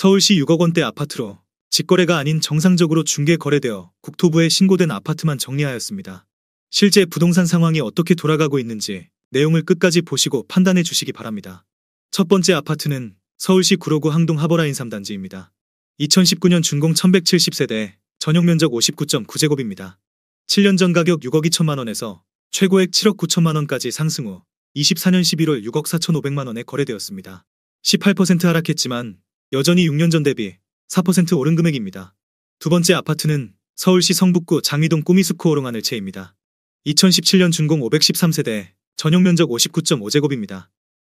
서울시 6억 원대 아파트로 직거래가 아닌 정상적으로 중개 거래되어 국토부에 신고된 아파트만 정리하였습니다. 실제 부동산 상황이 어떻게 돌아가고 있는지 내용을 끝까지 보시고 판단해 주시기 바랍니다. 첫 번째 아파트는 서울시 구로구 항동 하버라인 3단지입니다. 2019년 준공 1170세대, 전용 면적 59.9제곱입니다. 7년 전 가격 6억 2천만 원에서 최고액 7억 9천만 원까지 상승 후 24년 11월 6억 4,500만 원에 거래되었습니다. 18% 하락했지만 여전히 6년 전 대비 4% 오른 금액입니다. 두 번째 아파트는 서울시 성북구 장위동 꾸미스코 오롱하늘채입니다. 2017년 준공 513세대, 전용 면적 59.5제곱입니다.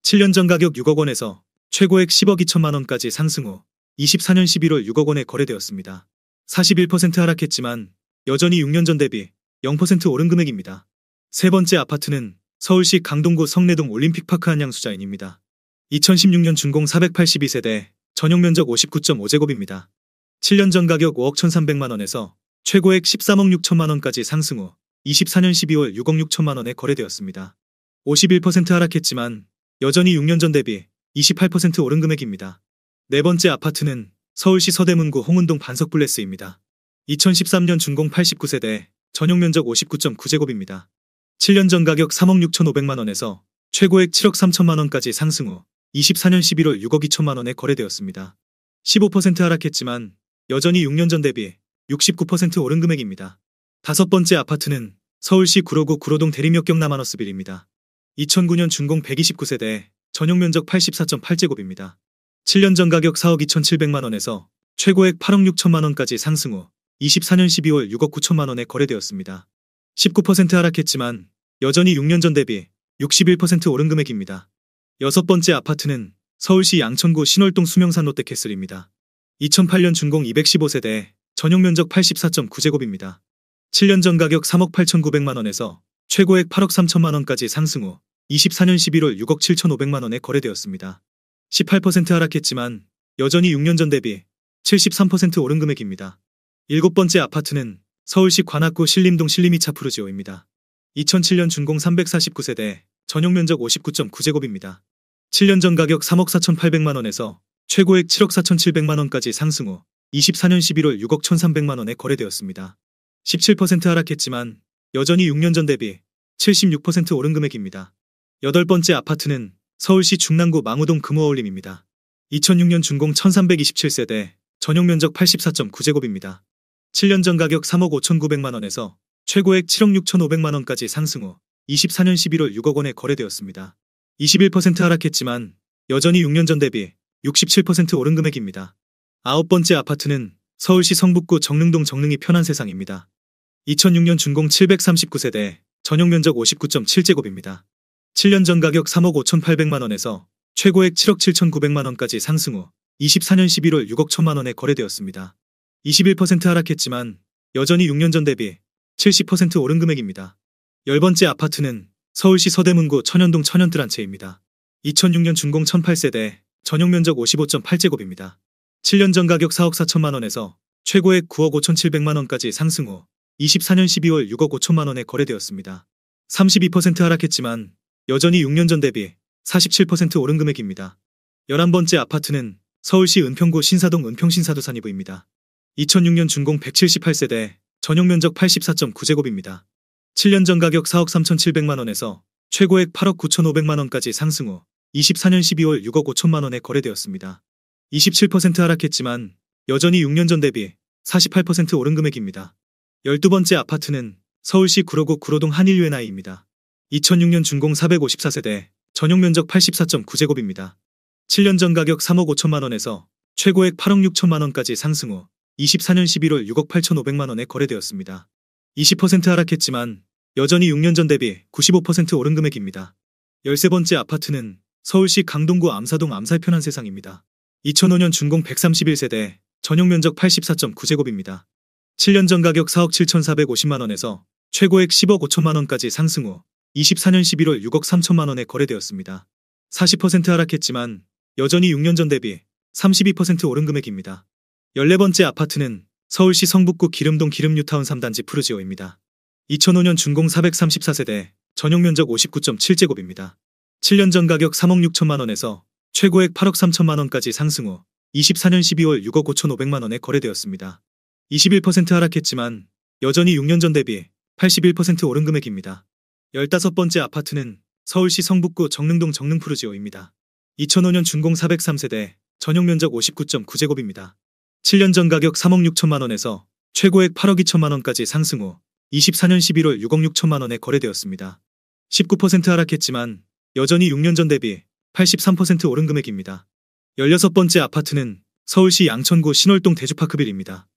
7년 전 가격 6억 원에서 최고액 10억 2천만 원까지 상승 후 24년 11월 6억 원에 거래되었습니다. 41% 하락했지만 여전히 6년 전 대비 0% 오른 금액입니다. 세 번째 아파트는 서울시 강동구 성내동 올림픽파크 한양수자인입니다. 2016년 준공 482세대, 전용 면적 59.5제곱입니다. 7년 전 가격 5억 1,300만 원에서 최고액 13억 6천만 원까지 상승 후 24년 12월 6억 6천만 원에 거래되었습니다. 51% 하락했지만 여전히 6년 전 대비 28% 오른 금액입니다. 네 번째 아파트는 서울시 서대문구 홍은동 반석블레스입니다. 2013년 준공 89세대, 전용 면적 59.9제곱입니다. 7년 전 가격 3억 6,500만 원에서 최고액 7억 3천만 원까지 상승 후 24년 11월 6억 2천만 원에 거래되었습니다. 15% 하락했지만 여전히 6년 전 대비 69% 오른 금액입니다. 다섯 번째 아파트는 서울시 구로구 구로동 대림역 경남하너스빌입니다. 2009년 준공 129세대, 전용 면적 84.8제곱입니다. 7년 전 가격 4억 2,700만 원에서 최고액 8억 6천만 원까지 상승 후 24년 12월 6억 9천만 원에 거래되었습니다. 19% 하락했지만 여전히 6년 전 대비 61% 오른 금액입니다. 여섯 번째 아파트는 서울시 양천구 신월동 수명산 롯데캐슬입니다. 2008년 준공 215세대, 전용 면적 84.9제곱입니다. 7년 전 가격 3억 8,900만 원에서 최고액 8억 3천만 원까지 상승 후 24년 11월 6억 7,500만 원에 거래되었습니다. 18% 하락했지만 여전히 6년 전 대비 73% 오른 금액입니다. 일곱 번째 아파트는 서울시 관악구 신림동 신림이차 푸르지오입니다. 2007년 준공 349세대, 전용 면적 59.9제곱입니다. 7년 전 가격 3억 4,800만 원에서 최고액 7억 4,700만 원까지 상승 후 24년 11월 6억 1,300만 원에 거래되었습니다. 17% 하락했지만 여전히 6년 전 대비 76% 오른 금액입니다. 여덟 번째 아파트는 서울시 중랑구 망우동 금호어울림입니다. 2006년 준공 1327세대, 전용 면적 84.9제곱입니다. 7년 전 가격 3억 5,900만 원에서 최고액 7억 6,500만 원까지 상승 후 24년 11월 6억 원에 거래되었습니다. 21% 하락했지만 여전히 6년 전 대비 67% 오른 금액입니다. 아홉 번째 아파트는 서울시 성북구 정릉동 정릉이 편한 세상입니다. 2006년 준공 739세대, 전용 면적 59.7제곱입니다. 7년 전 가격 3억 5,800만 원에서 최고액 7억 7,900만 원까지 상승 후 24년 11월 6억 1천만 원에 거래되었습니다. 21% 하락했지만 여전히 6년 전 대비 70% 오른 금액입니다. 열 번째 아파트는 서울시 서대문구 천연동 천연뜰한채입니다. 2006년 준공 1008세대, 전용 면적 55.8제곱입니다. 7년 전 가격 4억 4천만 원에서 최고액 9억 5,700만 원까지 상승 후 24년 12월 6억 5천만 원에 거래되었습니다. 32% 하락했지만 여전히 6년 전 대비 47% 오른 금액입니다. 11번째 아파트는 서울시 은평구 신사동 은평신사두산이부입니다. 2006년 준공 178세대, 전용 면적 84.9제곱입니다. 7년 전 가격 4억 3,700만 원에서 최고액 8억 9,500만 원까지 상승 후 24년 12월 6억 5천만 원에 거래되었습니다. 27% 하락했지만 여전히 6년 전 대비 48% 오른 금액입니다. 12번째 아파트는 서울시 구로구 구로동 한일유엔아이입니다. 2006년 준공 454세대, 전용 면적 84.9제곱입니다. 7년 전 가격 3억 5천만 원에서 최고액 8억 6천만 원까지 상승 후 24년 11월 6억 8,500만 원에 거래되었습니다. 20% 하락했지만 여전히 6년 전 대비 95% 오른 금액입니다. 13번째 아파트는 서울시 강동구 암사동 암살 편한 세상입니다. 2005년 준공 131세대, 전용 면적 84.9제곱입니다. 7년 전 가격 4억 7,450만 원에서 최고액 10억 5천만 원까지 상승 후 24년 11월 6억 3천만 원에 거래되었습니다. 40% 하락했지만 여전히 6년 전 대비 32% 오른 금액입니다. 14번째 아파트는 서울시 성북구 기름동 기름뉴타운 3단지 푸르지오입니다. 2005년 준공 434세대, 전용 면적 59.7제곱입니다. 7년 전 가격 3억 6천만 원에서 최고액 8억 3천만 원까지 상승 후 24년 12월 6억 5,500만 원에 거래되었습니다. 21% 하락했지만 여전히 6년 전 대비 81% 오른 금액입니다. 15번째 아파트는 서울시 성북구 정릉동 정릉푸르지오입니다. 2005년 준공 403세대, 전용 면적 59.9제곱입니다. 7년 전 가격 3억 6천만 원에서 최고액 8억 2천만 원까지 상승 후 24년 11월 6억 6천만 원에 거래되었습니다. 19% 하락했지만 여전히 6년 전 대비 83% 오른 금액입니다. 16번째 아파트는 서울시 양천구 신월동 대주파크빌입니다.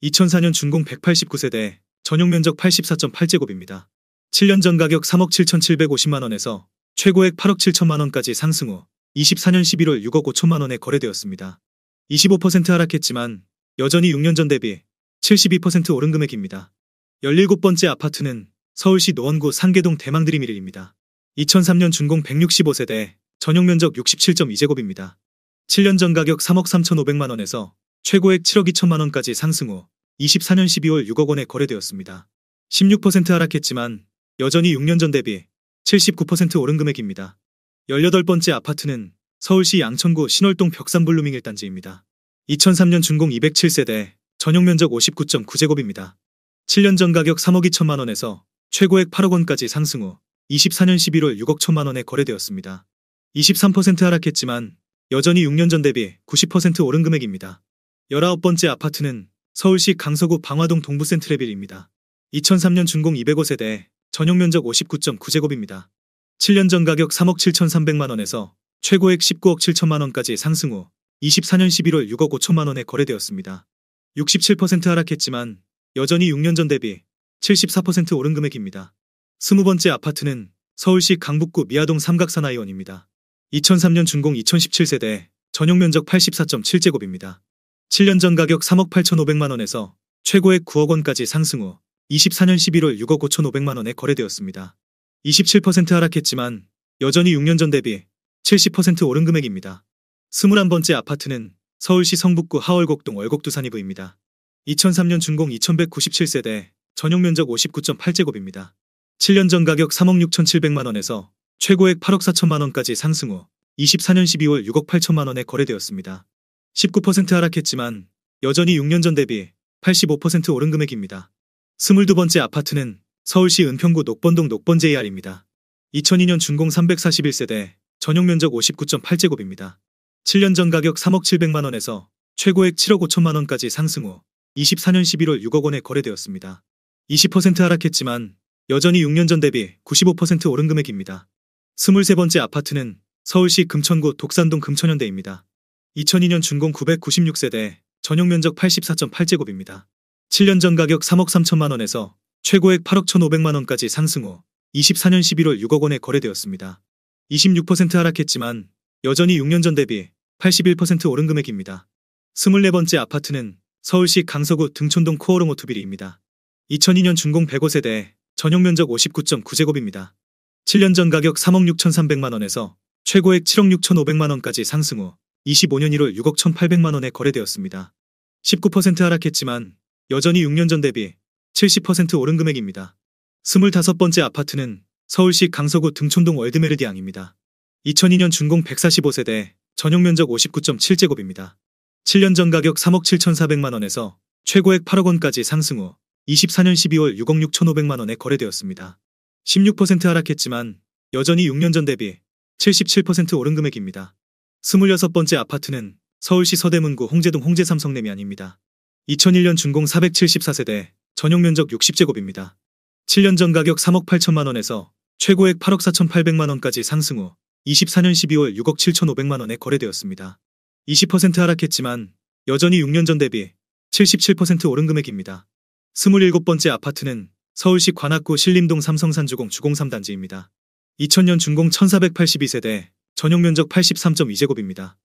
2004년 준공 189세대, 전용 면적 84.8제곱입니다. 7년 전 가격 3억 7,750만 원에서 최고액 8억 7천만 원까지 상승 후 24년 11월 6억 5천만 원에 거래되었습니다. 25% 하락했지만 여전히 6년 전 대비 72% 오른 금액입니다. 17번째 아파트는 서울시 노원구 상계동 대망드림일입니다. 2003년 준공 165세대, 전용 면적 67.2제곱입니다. 7년 전 가격 3억 3,500만 원에서 최고액 7억 2천만 원까지 상승 후 24년 12월 6억 원에 거래되었습니다. 16% 하락했지만 여전히 6년 전 대비 79% 오른 금액입니다. 18번째 아파트는 서울시 양천구 신월동 벽산블루밍 1단지입니다. 2003년 준공 207세대, 전용 면적 59.9제곱입니다. 7년 전 가격 3억 2천만 원에서 최고액 8억 원까지 상승 후 24년 11월 6억 1천만 원에 거래되었습니다. 23% 하락했지만 여전히 6년 전 대비 90% 오른 금액입니다. 19번째 아파트는 서울시 강서구 방화동 동부센트레빌입니다. 2003년 준공 205세대, 전용 면적 59.9제곱입니다. 7년 전 가격 3억 7,300만 원에서 최고액 19억 7천만 원까지 상승 후 24년 11월 6억 5천만 원에 거래되었습니다. 67% 하락했지만 여전히 6년 전 대비 74% 오른 금액입니다. 20번째 아파트는 서울시 강북구 미아동 삼각사나이원입니다. 2003년 준공 2017세대, 전용 면적 84.7제곱입니다. 7년 전 가격 3억 8,500만 원에서 최고액 9억 원까지 상승 후 24년 11월 6억 5,500만 원에 거래되었습니다. 27% 하락했지만 여전히 6년 전 대비 70% 오른 금액입니다. 21번째 아파트는 서울시 성북구 하월곡동 월곡두산이브입니다. 2003년 준공 2197세대, 전용 면적 59.8제곱입니다. 7년 전 가격 3억 6,700만 원에서 최고액 8억 4천만 원까지 상승 후 24년 12월 6억 8천만 원에 거래되었습니다. 19% 하락했지만 여전히 6년 전 대비 85% 오른 금액입니다. 22번째 아파트는 서울시 은평구 녹번동 녹번 JR입니다. 2002년 준공 341세대, 전용 면적 59.8제곱입니다. 7년 전 가격 3억 700만 원에서 최고액 7억 5천만 원까지 상승 후 24년 11월 6억 원에 거래되었습니다. 20% 하락했지만 여전히 6년 전 대비 95% 오른 금액입니다. 23번째 아파트는 서울시 금천구 독산동 금천현대입니다. 2002년 준공 996세대, 전용 면적 84.8제곱입니다. 7년 전 가격 3억 3천만 원에서 최고액 8억 1,500만 원까지 상승 후 24년 11월 6억 원에 거래되었습니다. 26% 하락했지만 여전히 6년 전 대비 81% 오른 금액입니다. 24번째 아파트는 서울시 강서구 등촌동 코어롱 오투비리입니다. 2002년 준공 105세대, 전용 면적 59.9제곱입니다. 7년 전 가격 3억 6,300만 원에서 최고액 7억 6,500만 원까지 상승 후 25년 1월 6억 1,800만 원에 거래되었습니다. 19% 하락했지만 여전히 6년 전 대비 70% 오른 금액입니다. 25번째 아파트는 서울시 강서구 등촌동 월드메르디앙입니다. 2002년 준공 145세대, 전용 면적 59.7제곱입니다. 7년 전 가격 3억 7,400만 원에서 최고액 8억 원까지 상승 후 24년 12월 6억 6,500만 원에 거래되었습니다. 16% 하락했지만 여전히 6년 전 대비 77% 오른 금액입니다. 26번째 아파트는 서울시 서대문구 홍제동 홍제삼성레미안입니다. 2001년 준공 474세대, 전용 면적 60제곱입니다. 7년 전 가격 3억 8천만 원에서 최고액 8억 4,800만 원까지 상승 후 24년 12월 6억 7,500만 원에 거래되었습니다. 20% 하락했지만 여전히 6년 전 대비 77% 오른 금액입니다. 27번째 아파트는 서울시 관악구 신림동 삼성산주공 주공 3단지입니다. 2000년 준공 1482세대, 전용 면적 83.2제곱입니다.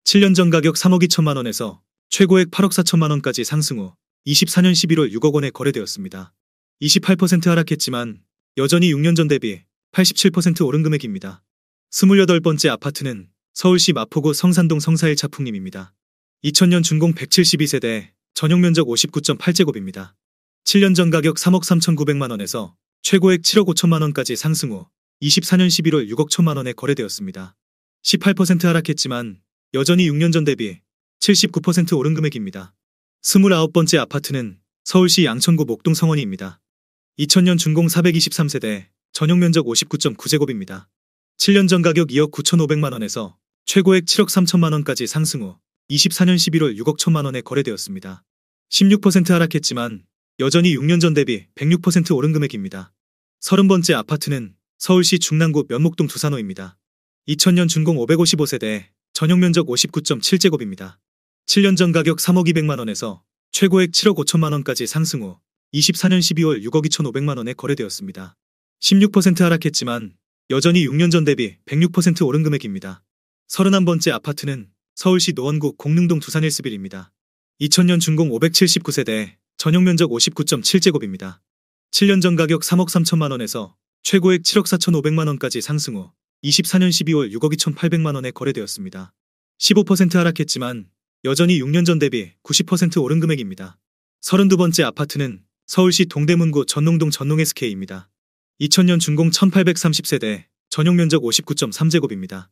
7년 전 가격 3억 2천만 원에서 최고액 8억 4천만 원까지 상승 후 24년 11월 6억 원에 거래되었습니다. 28% 하락했지만 여전히 6년 전 대비 87% 오른 금액입니다. 28번째 아파트는 서울시 마포구 성산동 성사일 차풍림입니다. 2000년 준공 172세대, 전용 면적 59.8제곱입니다. 7년 전 가격 3억 3,900만 원에서 최고액 7억 5천만 원까지 상승 후 24년 11월 6억 1천만 원에 거래되었습니다. 18% 하락했지만 여전히 6년 전 대비 79% 오른 금액입니다. 29번째 아파트는 서울시 양천구 목동 성원이입니다. 2000년 준공 423세대, 전용 면적 59.9제곱입니다. 7년 전 가격 2억 9,500만원에서 최고액 7억 3천만원까지 상승 후 24년 11월 6억 1천만원에 거래되었습니다. 16% 하락했지만 여전히 6년 전 대비 106% 오른 금액입니다. 30번째 아파트는 서울시 중랑구 면목동 두산호입니다. 2000년 준공 555세대, 전용 면적 59.7제곱입니다. 7년 전 가격 3억 200만원에서 최고액 7억 5천만원까지 상승 후 24년 12월 6억 2,500만원에 거래되었습니다. 16% 하락했지만 여전히 6년 전 대비 106% 오른 금액입니다. 31번째 아파트는 서울시 노원구 공릉동 두산일스빌입니다. 2000년 준공 579세대, 전용 면적 59.7제곱입니다. 7년 전 가격 3억 3천만원에서 최고액 7억 4,500만원까지 상승 후 24년 12월 6억 2,800만원에 거래되었습니다. 15% 하락했지만 여전히 6년 전 대비 90% 오른 금액입니다. 32번째 아파트는 서울시 동대문구 전농동 전농SK입니다. 2000년 준공 1830세대, 전용 면적 59.3제곱입니다.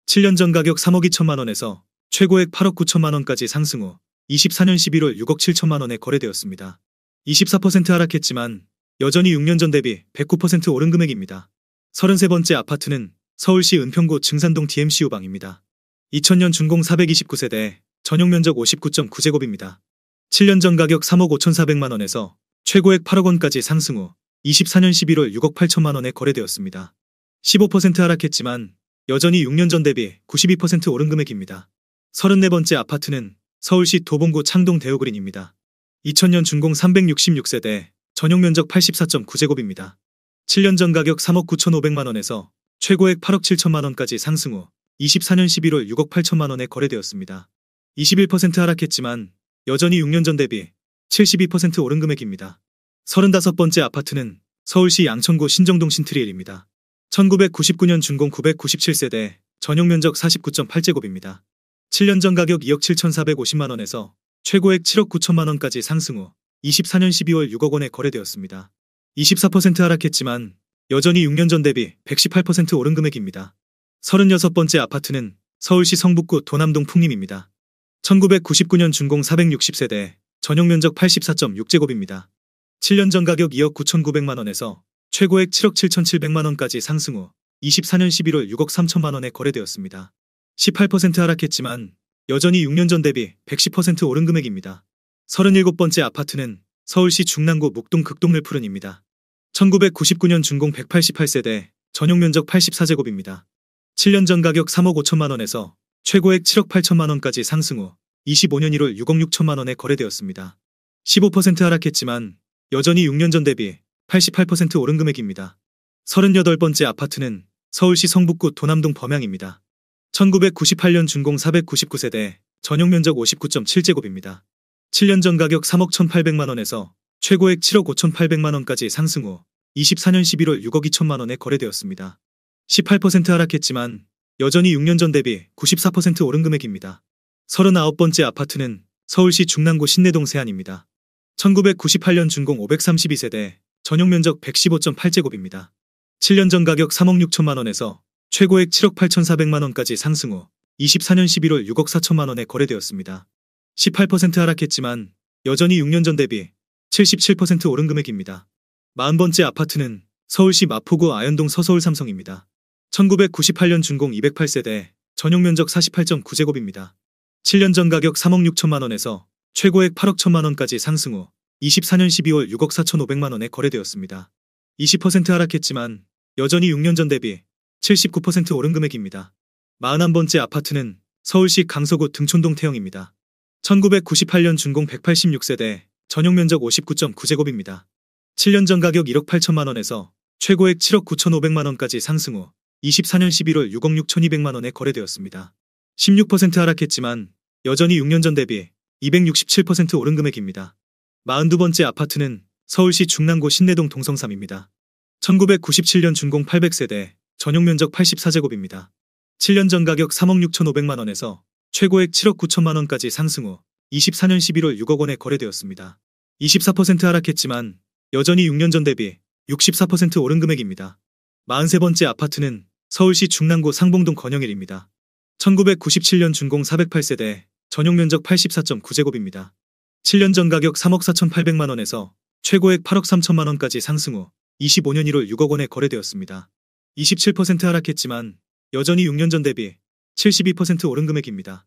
7년 전 가격 3억 2천만원에서 최고액 8억 9천만원까지 상승 후 24년 11월 6억 7천만원에 거래되었습니다. 24% 하락했지만 여전히 6년 전 대비 109% 오른 금액입니다. 33번째 아파트는 서울시 은평구 증산동 DMCU방입니다. 2000년 준공 429세대, 전용 면적 59.9제곱입니다. 7년 전 가격 3억 5,400만원에서 최고액 8억 원까지 상승 후 24년 11월 6억 8천만원에 거래되었습니다. 15% 하락했지만 여전히 6년 전 대비 92% 오른 금액입니다. 34번째 아파트는 서울시 도봉구 창동 대우그린입니다. 2000년 준공 366세대, 전용 면적 84.9제곱입니다. 7년 전 가격 3억 9,500만원에서 최고액 8억 7천만원까지 상승 후 24년 11월 6억 8천만원에 거래되었습니다. 21% 하락했지만 여전히 6년 전 대비 72% 오른 금액입니다. 35번째 아파트는 서울시 양천구 신정동 신트리엘입니다. 1999년 준공 997세대, 전용 면적 49.8제곱입니다. 7년 전 가격 2억 7,450만원에서 최고액 7억 9천만원까지 상승 후 24년 12월 6억 원에 거래되었습니다. 24% 하락했지만 여전히 6년 전 대비 118% 오른 금액입니다. 36번째 아파트는 서울시 성북구 도남동 풍림입니다. 1999년 준공 460세대, 전용 면적 84.6제곱입니다. 7년 전 가격 2억 9,900만원에서 최고액 7억 7,700만원까지 상승 후 24년 11월 6억 3천만원에 거래되었습니다. 18% 하락했지만 여전히 6년 전 대비 110% 오른 금액입니다. 37번째 아파트는 서울시 중랑구 묵동 극동를 푸른입니다. 1999년 준공 188세대, 전용 면적 84제곱입니다. 7년 전 가격 3억 5천만원에서 최고액 7억 8천만원까지 상승 후 25년 1월 6억 6천만원에 거래되었습니다. 15% 하락했지만 여전히 6년 전 대비 88% 오른 금액입니다. 38번째 아파트는 서울시 성북구 도남동 범양입니다. 1998년 준공 499세대, 전용 면적 59.7제곱입니다. 7년 전 가격 3억 1,800만원에서 최고액 7억 5,800만원까지 상승 후 24년 11월 6억 2천만원에 거래되었습니다. 18% 하락했지만 여전히 6년 전 대비 94% 오른 금액입니다. 39번째 아파트는 서울시 중랑구 신내동 세안입니다. 1998년 준공 532세대, 전용 면적 115.8제곱입니다. 7년 전 가격 3억 6천만원에서 최고액 7억 8,400만원까지 상승 후 24년 11월 6억 4천만원에 거래되었습니다. 18% 하락했지만 여전히 6년 전 대비 77% 오른 금액입니다. 40번째 아파트는 서울시 마포구 아현동 서서울 삼성입니다. 1998년 준공 208세대, 전용 면적 48.9제곱입니다. 7년 전 가격 3억 6천만원에서 최고액 8억 1천만원까지 상승 후 24년 12월 6억 4,500만원에 거래되었습니다. 20% 하락했지만 여전히 6년 전 대비 79% 오른 금액입니다. 41번째 아파트는 서울시 강서구 등촌동 태영입니다. 1998년 준공 186세대, 전용 면적 59.9제곱입니다. 7년 전 가격 1억 8천만원에서 최고액 7억 9,500만원까지 상승 후 24년 11월 6억 6,200만원에 거래되었습니다. 16% 하락했지만 여전히 6년 전 대비 267% 오른 금액입니다. 42번째 아파트는 서울시 중랑구 신내동 동성삼입니다. 1997년 준공 800세대, 전용 면적 84제곱입니다. 7년 전 가격 3억 6,500만원에서 최고액 7억 9천만원까지 상승 후 24년 11월 6억 원에 거래되었습니다. 24% 하락했지만 여전히 6년 전 대비 64% 오른 금액입니다. 43번째 아파트는 서울시 중랑구 상봉동 건영일입니다. 1997년 준공 408세대, 전용 면적 84.9제곱입니다. 7년 전 가격 3억 4,800만 원에서 최고액 8억 3천만 원까지 상승 후 25년 1월 6억 원에 거래되었습니다. 27% 하락했지만 여전히 6년 전 대비 72% 오른 금액입니다.